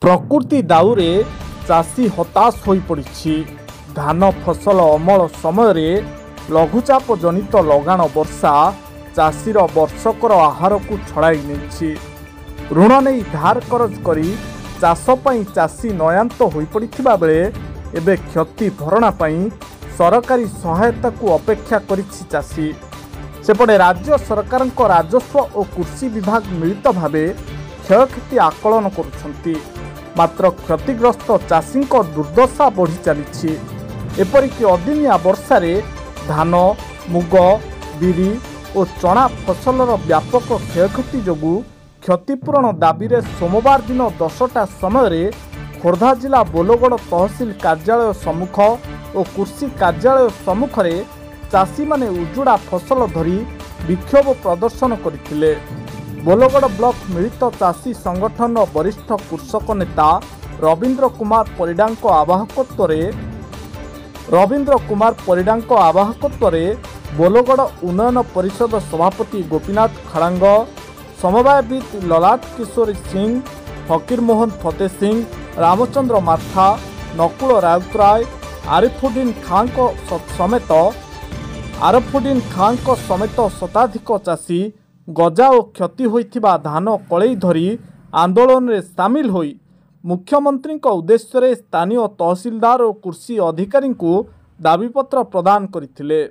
प्रकृति दाउरे चाषी हताश हो पड़ी। धान फसल अमल समय लघुचाप जनित लगाण वर्षा चाषीर वर्षकर आहार को छड़ाई नहीं। ऋण नहीं धार करज करी चाषपाई चाषी नयांत हो पड़ा बेले एबे क्षति भरणा सरकारी सहायता को अपेक्षा करिछि चाषी। सेपटे राज्य सरकार राजस्व और कृषि विभाग मिलित भावे क्षयक्षति आकलन करुछंती। मात्र क्षतिग्रस्त चाषी दुर्दशा बढ़ी चली। एपरिक अदिनिया वर्षार धान मुग बिरी और चना फसलर व्यापक क्षयक्षति जोगु क्षतिपूरण दाबी सोमवार दिन 10टा समय खोर्धा जिला बोलगड़ तहसिल कार्यालय सम्मुख और कृषि कार्यालय सम्मुख चाषी माने उजुड़ा फसल धरी विक्षोभ प्रदर्शन करथिले। बोलगड़ ब्लॉक मिलित चाषी संगठन वरिष्ठ कृषक नेता रवींद्र कुमार परिडांको आवाहकत्व बोलगड़ उन्नयन परिषद सभापति गोपीनाथ खड़ांग, समवायविद ललाट किशोर सिंह, फकीर मोहन फतेह सिंह, रामचंद्र माथा, नकुल राउतराय, आरिफुद्दीन खां समेत शताधिक चाषी गजा और क्षति होइथिबा धान कलई धरी आंदोलन रे सामिल होई मुख्यमंत्री उद्देश्य स्थानीय तहसीलदार और कृषि अधिकारी को दाबीपत्र प्रदान करथिले।